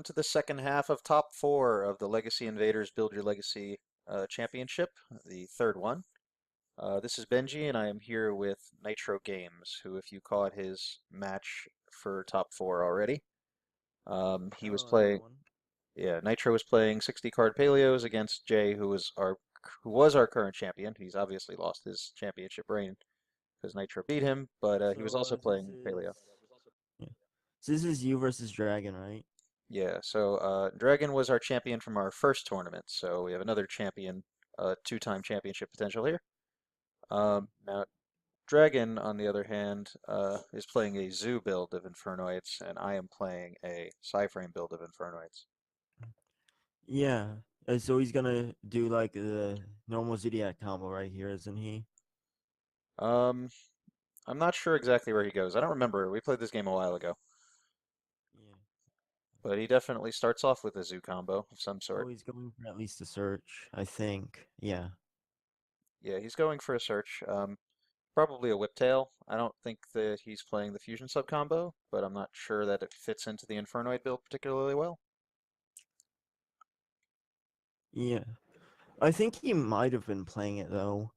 welcome to the second half of Top 4 of the Legacy Invaders Build Your Legacy Championship, the third one. This is BenGGie, and I am here with Nitro Games, who, if you caught his match for Top 4 already, he was Hello, playing. everyone. Yeah, Nitro was playing 60 card Paleos against Jay, who was our current champion. He's obviously lost his championship reign because Nitro beat him, but he was So also this playing is Paleo. yeah. So this is you versus Dragon, right? Yeah, so Dragon was our champion from our first tournament, so we have another champion, two-time championship potential here. Now, Dragon, on the other hand, is playing a Zoo build of Infernoids, and I am playing a Psy-frame build of Infernoids. Yeah. So he's gonna do like the normal Zoodiac combo right here, isn't he? Um, I'm not sure exactly where he goes. I don't remember. We played this game a while ago, Yeah. but he definitely starts off with a Zoo combo of some Oh, sort. he's going for at least a search, I think. Yeah. Yeah, he's going for a search. Probably a Whiptail. I don't think that he's playing the Fusion sub combo, but I'm not sure that it fits into the Infernoid build particularly well. Yeah. I think he might have been playing it though.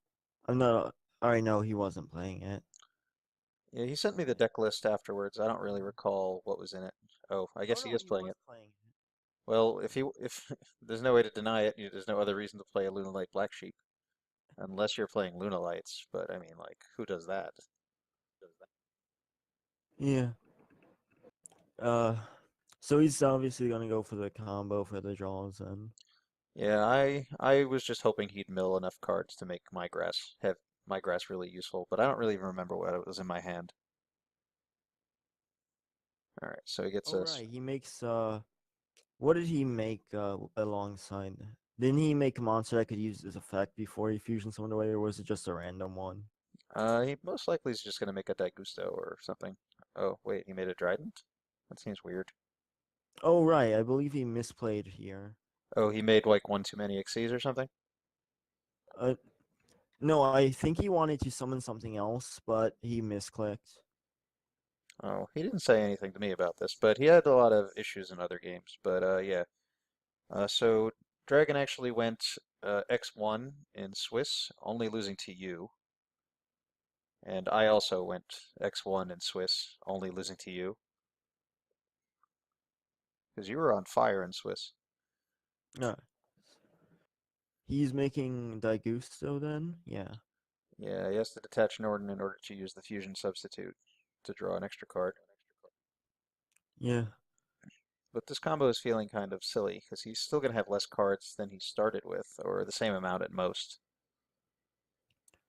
I'm not. I know he wasn't playing it. Yeah, he sent me the deck list afterwards. I don't really recall what was in it. Oh, I Oh guess he no, is he playing was it. playing it. Well, if there's no way to deny it, there's no other reason to play a Lunalight Black Sheep unless you're playing Lunalights. But I mean, like, who does that? Yeah. Uh. So he's obviously gonna go for the combo for the draws and. Yeah, I was just hoping he'd mill enough cards to make my grass really useful, but I don't really even remember what it was in my hand. All right, so he gets Oh us. right, he makes what did he make alongside? Didn't he make a monster that could use this effect before he fusion summoned away, or was it just a random one? He most likely is just gonna make a Daigusto or something. Oh, wait, he made a Trident? That seems weird. Oh right, I believe he misplayed here. Oh, he made like one too many Xyz or something? Uh, no, I think he wanted to summon something else, but he misclicked. Oh, he didn't say anything to me about this, but he had a lot of issues in other games. But yeah. So Dragon actually went X1 in Swiss, only losing to you. And I also went X1 in Swiss, only losing to you. Because you were on fire in Swiss. No, he's making Daigusto then. Yeah, Yeah, he has to detach Norden in order to use the fusion substitute to draw an extra card. yeah. But this combo is feeling kind of silly because he's still going to have less cards than he started with, or the same amount at most.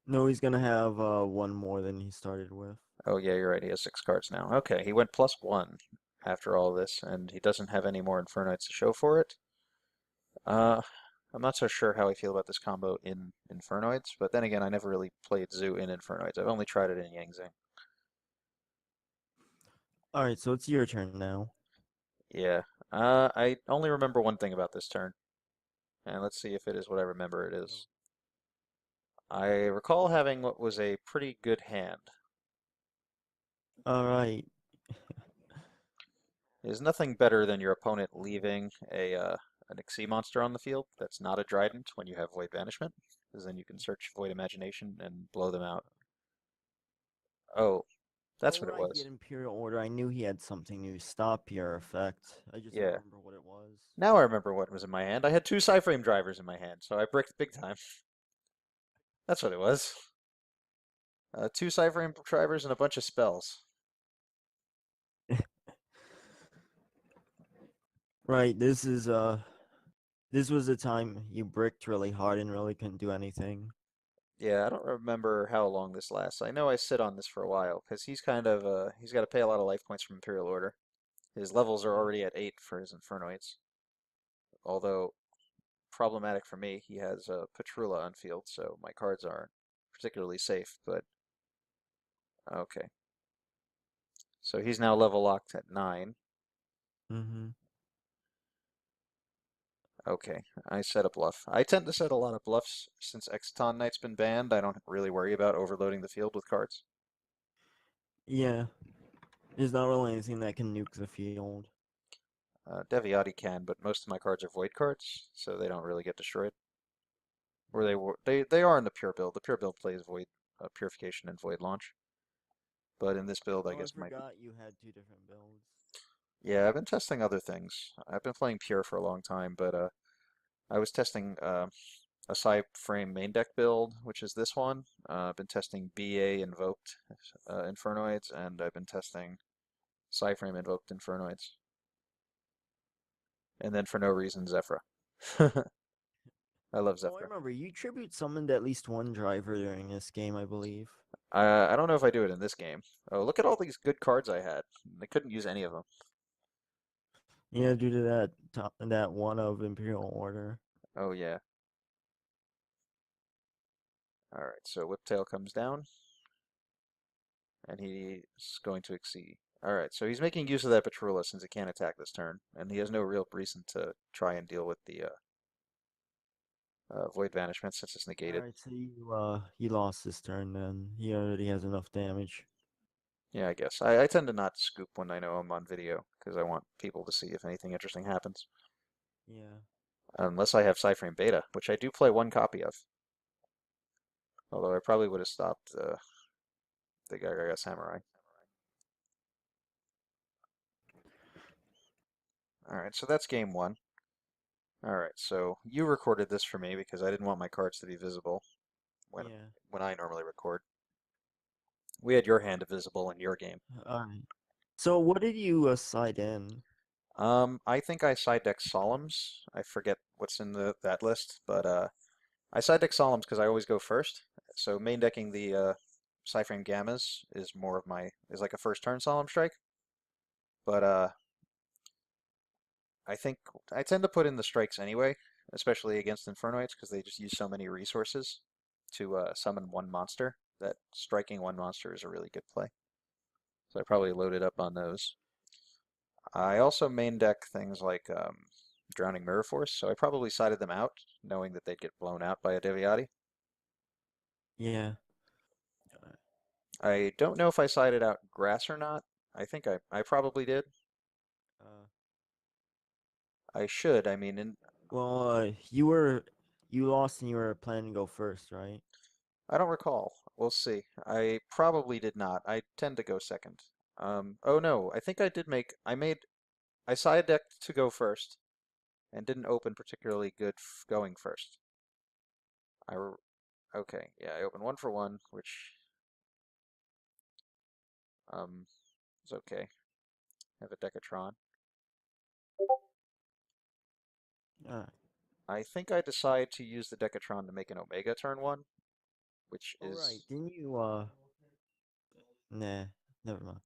No, he's gonna have one more than he started with. Oh yeah, you're right. He has 6 cards now. Okay, he went +1 after all this, and he doesn't have any more Infernites to show for it. Uh, I'm not so sure how I feel about this combo in Infernoids, but then again, I never really played Zoo in Infernoids. I've only tried it in Yangzing. All right, so it's your turn now. Yeah. I only remember one thing about this turn, and let's see if it is what I remember it is. I recall having what was a pretty good hand. All right. There's nothing better than your opponent leaving an Xyz monster on the field that's not a Trident when you have Void Banishment, because then you can search Void Imagination and blow them out. Oh, that's Oh what it right, he was. had Imperial Order. I knew he had something new. Stop your effect. I just didn't Yeah. remember what it was. Now I remember what was in my hand. I had 2 Psy-frame drivers in my hand, so I bricked big time. That's what it was. 2 Psy-frame drivers and a bunch of spells. Right, this was a time you bricked really hard and really couldn't do anything. Yeah, I don't remember how long this lasts. I know I sit on this for a while, because he's got to pay a lot of life points from Imperial Order. His levels are Yeah. already at 8 for his Infernoids. Although problematic for me, he has Petrula on field, so my cards aren't particularly safe, but okay. So he's now level locked at 9. Mm-hmm. Okay, I set a bluff. I tend to set a lot of bluffs since Exciton Knight's been banned. I don't really worry about overloading the field with cards. Yeah. There's not really anything that can nuke the field. Deviati can, but most of my cards are void cards, so they don't really get destroyed. Or they are in the pure build. The pure build plays void purification and void launch, but in this build, I Oh, I guess might be. forgot you had two different builds. Yeah, I've been testing other things. I've been playing pure for a long time, but I was testing a Psy-frame main deck build, which is this one. I've been testing BA invoked Infernoids, and I've been testing Psy-frame invoked Infernoids, and then for no reason Zephyra. I love Oh, I Zephyra. remember you tribute summoned at least one driver during this game, I believe. I don't know if I do it in this game. Oh, look at all these good cards I had. I couldn't use any of them. Yeah, due to that one of Imperial Order. Oh yeah. All right. So Whiptail comes down, and he's going to exceed. All right. So he's making use of that Petrula since he can't attack this turn, and he has no real reason to try and deal with the Void Banishment since it's All negated. right, so you lost this turn then. He already has enough damage. Yeah, I guess. I tend to not scoop when I know I'm on video because I want people to see if anything interesting happens. Yeah. Unless I have Psy-frame Beta, which I do play one copy of. Although I probably would have stopped the Gaga Samurai. All right, so that's game one. All right, so you recorded this for me because I didn't want my cards to be visible when Yeah. when I normally record. We had your hand visible in your game. All right. So what did you side in? I think I side deck Solemns. I forget what's in that list, but I side deck Solemns because I always go first. So main decking the Psy-frame Gammas is more of my is like a first turn Solemn Strike. But I think I tend to put in the strikes anyway, especially against Infernoids because they just use so many resources to summon one monster that striking one monster is a really good play. So I probably loaded up on those. I also main deck things like Drowning Mirror Force, so I probably sided them out, knowing that they'd get blown out by a Deviati. Yeah. I don't know if I sided out Grass or not. I think I probably did. Uh, I should. I mean, well, you lost and you were planning to go first, right? I don't recall. We'll see. I probably did not. I tend to go second. Oh no, I think I did I side decked to go first and didn't open particularly good going first. Okay, yeah, I opened one for one, which um is okay. I have a Decatron. All right. I think I decide to use the Decatron to make an Omega turn one, which All right. is Didn't you Nah, never mind.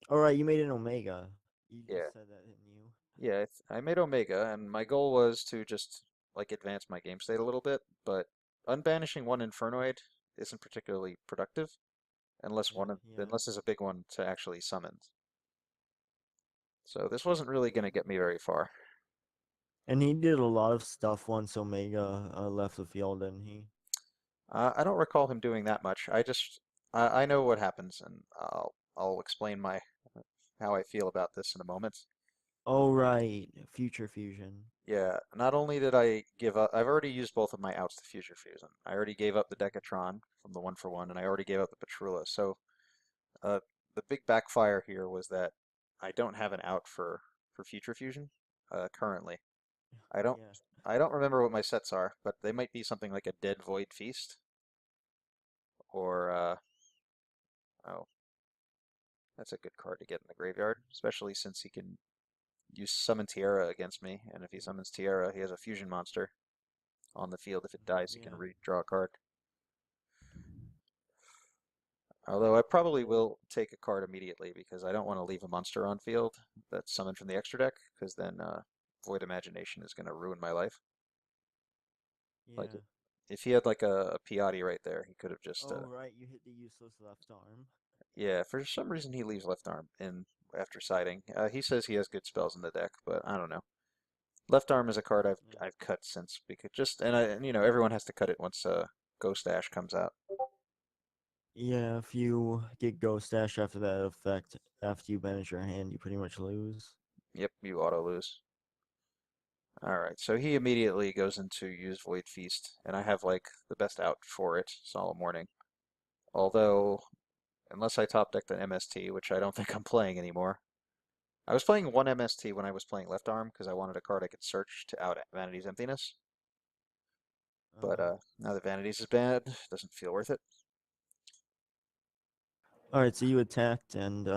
All right, you made an Omega. You yeah, just said that, didn't you? yeah. I made Omega, and my goal was to just like advance my game state a little bit, but unbanishing one Infernoid isn't particularly productive Yeah. unless there's a big one to actually summon. So this wasn't really going to get me very far. And he did a lot of stuff once Omega left the field, didn't he? I don't recall him doing that much. I know what happens, and I'll explain my how I feel about this in a moment. Oh, right. Future Fusion. Yeah, not only did I give up, I've already used both of my outs to Future Fusion. I already gave up the Decatron from the one for one, and I already gave up the Petrula. So uh, the big backfire here was that I don't have an out for Future Fusion currently. I don't Yeah. I don't remember what my sets are, but they might be something like a Dead Void Feast or oh, that's a good card to get in the graveyard, especially since he can use Summon Tierra against me, and if he summons Tierra, he has a fusion monster on the field. If it dies, he can Yeah. redraw a card. Although I probably will take a card immediately because I don't want to leave a monster on field that's summoned from the extra deck, because then Void Imagination is going to ruin my life. Like Yeah. if he had like a Piatti right there, he could have just Oh, right. You hit the useless left arm. yeah. For some reason, he leaves left arm in after siding. He says he has good spells in the deck, but I don't know. Left arm is a card Yeah. I've cut since because just and you know everyone has to cut it once Ghost Ash comes out. Yeah, if you get Ghost Dash after that effect, after you banish your hand, you pretty much lose. Yep, you auto lose. Alright, so he immediately goes into use Void Feast, and I have like the best out for it, Solemn Warning. Although, unless I top decked an MST, which I don't think I'm playing anymore. I was playing one MST when I was playing left arm because I wanted a card I could search to out Vanity's Emptiness. But Uh-huh. now that Vanity's is bad, doesn't feel worth it. All right, so you attacked and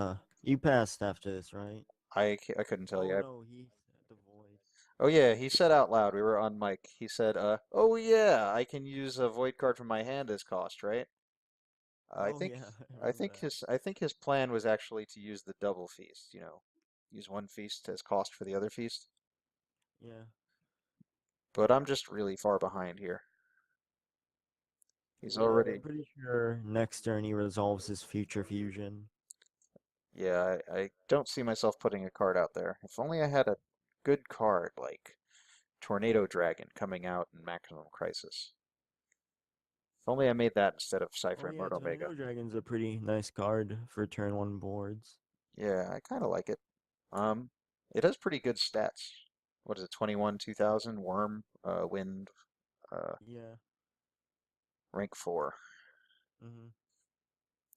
you passed after this, right? I couldn't tell Oh you. no, he had the void. Oh yeah, he said out loud, we were on mic. He said, oh yeah, I can use a void card from my hand as cost, right? I Oh think yeah, I remember that. I think his plan was actually to use the double feast, use one feast as cost for the other feast. Yeah. But I'm just really far behind here. He's Yeah, already I'm pretty sure next turn he resolves his future fusion. Yeah, I don't see myself putting a card out there. If only I had a good card like Tornado Dragon coming out in Maximum Crisis. If only I made that instead of Oh Psy-frame yeah, Omega. Tornado Dragon's a pretty nice card for turn one boards. Yeah, I kind of like it. Um, it has pretty good stats. What is it, 21, 2000, Worm, Wind, uh, Yeah. rank 4. Mm-hmm.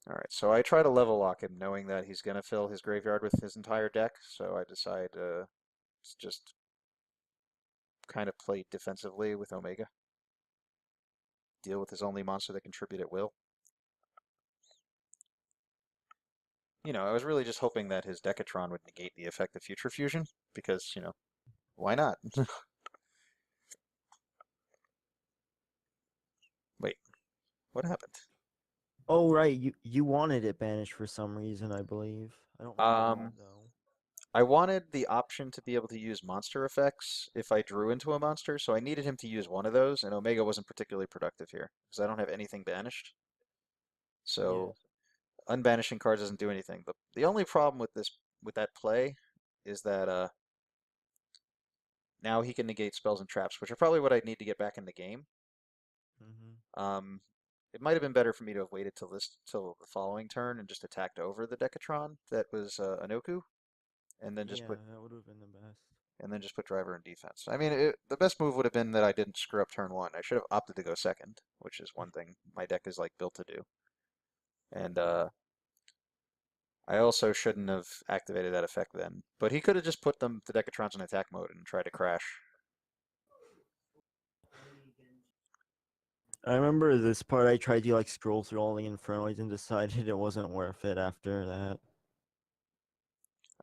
All right, so I try to level lock him, knowing that he's going to fill his graveyard with his entire deck, so I decide to just kind of play defensively with Omega. Deal with his only monster that contribute at will. I was really just hoping that his Decatron would negate the effect of Future Fusion, because, why not? Wait, what happened? Oh right, you wanted it banished for some reason, I believe. I don't remember what Um, though. I wanted the option to be able to use monster effects if I drew into a monster, so I needed him to use one of those, and Omega wasn't particularly productive here, because I don't have anything banished. Yeah. So unbanishing cards doesn't do anything. The only problem with that play is that now he can negate spells and traps, which are probably what I'd need to get back in the game. Mm-hmm. Um, it might have been better for me to have waited till the following turn and just attacked over the Decatron that was Anoku, and then just Yeah, put that would have been the best. driver in defense. I mean, the best move would have been that I didn't screw up turn one. I should have opted to go second, which is one thing my deck is like built to do. And Yeah. I also shouldn't have activated that effect then. But he could have just put the Decatrons in attack mode and tried to crash. I remember this part I tried to like scroll through all the Infernoids and decided it wasn't worth it after that.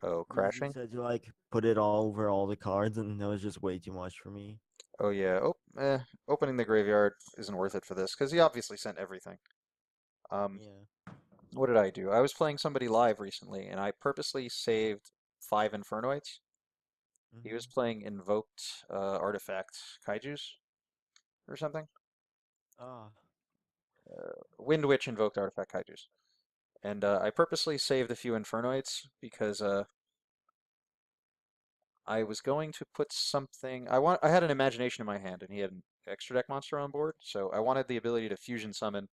Oh, Because you crashing? said you like put it all over all the cards and that was just way too much for me. Oh yeah. Opening the graveyard isn't worth it for this because he obviously sent everything. Um, Yeah. what did I do? I was playing somebody live recently, and I purposely saved 5 Infernoids. He Mm-hmm. was playing invoked artifact kaijus or something. Ah. Wind Witch invoked artifact kaijus. And I purposely saved a few Infernoids because I was going to put something. I had an imagination in my hand, and he had an extra deck monster on board, so I wanted the ability to fusion summon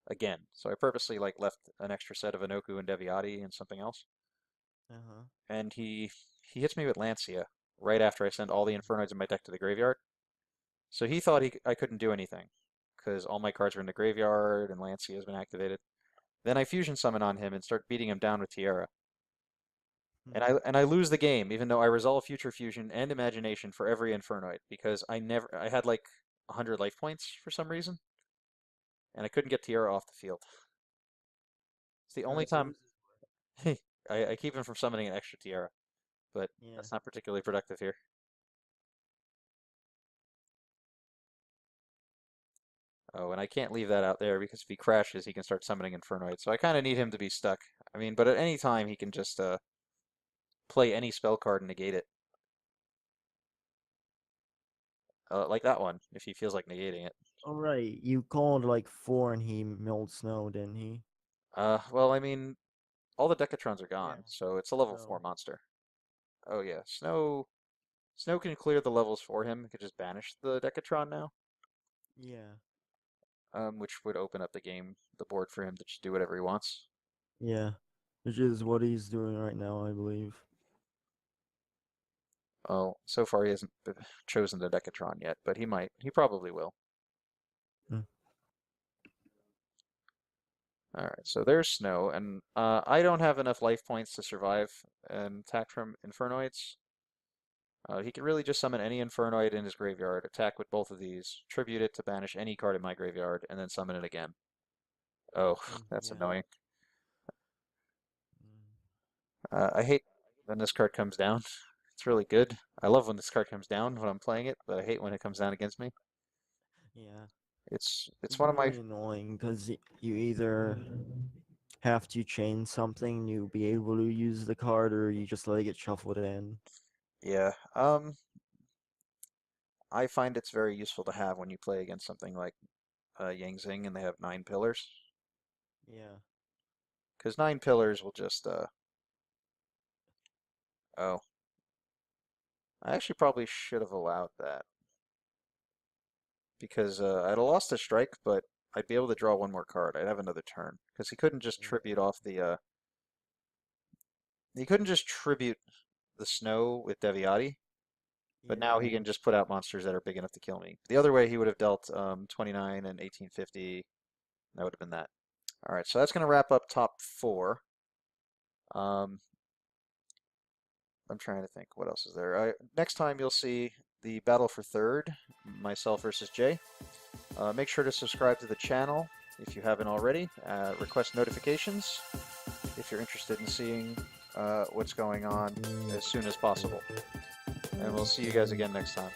again. So I purposely like left an extra set of Anoku and Deviati and something else. Uh-huh. And he hits me with Lancia right after I send all the Infernoids in my deck to the graveyard. So he thought I couldn't do anything because all my cards are in the graveyard and Lancia has been activated. Then I fusion summon on him and start beating him down with Tierra. And I lose the game, even though I resolve Future Fusion and Imagination for every Infernoid because I had like 100 life points for some reason, and I couldn't get Tierra off the field. It's the only Alright, so time this is I keep him from summoning an extra Tierra, but yeah. that's not particularly productive here. Oh, and I can't leave that out there because if he crashes, he can start summoning Infernoid. So I kind of need him to be stuck. I mean, but at any time he can just play any spell card and negate it, like that one, if he feels like negating it. Alright, you called like 4 and he milled snow, didn't he? Well, I mean, all the Decatrons are Yeah. gone, so it's a level 4 Snow. monster. Oh yeah, Snow can clear the levels for him. He could just banish the Decatron now, Yeah. which would open up the board for him to just do whatever he wants. Yeah. Which is what he's doing right now, I believe. Oh, so far he hasn't chosen the Decatron yet, but he might. He probably will. Mm. All right, so there's Snow, and I don't have enough life points to survive an attack from Infernoids. He can really just summon any Infernoid in his graveyard, attack with both of these, tribute it to banish any card in my graveyard, and then summon it again. Oh, that's Yeah. annoying. Mm. I hate when this card comes down. It's really good. I love when this card comes down when I'm playing it, but I hate when it comes down against me. Yeah. It's It's one of my really annoying because you either have to chain something to be able to use the card, or you just let it get shuffled in. yeah. I find it's very useful to have when you play against something like Yang Zing and they have 9 pillars, Yeah. because 9 pillars will just oh, I actually probably should have allowed that because I'd have lost a strike, but I'd be able to draw one more card. I'd have another turn because he couldn't just tribute the snow with Deviati, but now Yeah. he can just put out monsters that are big enough to kill me. The other way, he would have dealt 29 and 1850. That would have been that. All right, so that's going to wrap up top four. Um, I'm trying to think what else is there. Next time you'll see the battle for third, myself versus Jay. Make sure to subscribe to the channel if you haven't already. Request notifications if you're interested in seeing what's going on as soon as possible. And we'll see you guys again next time.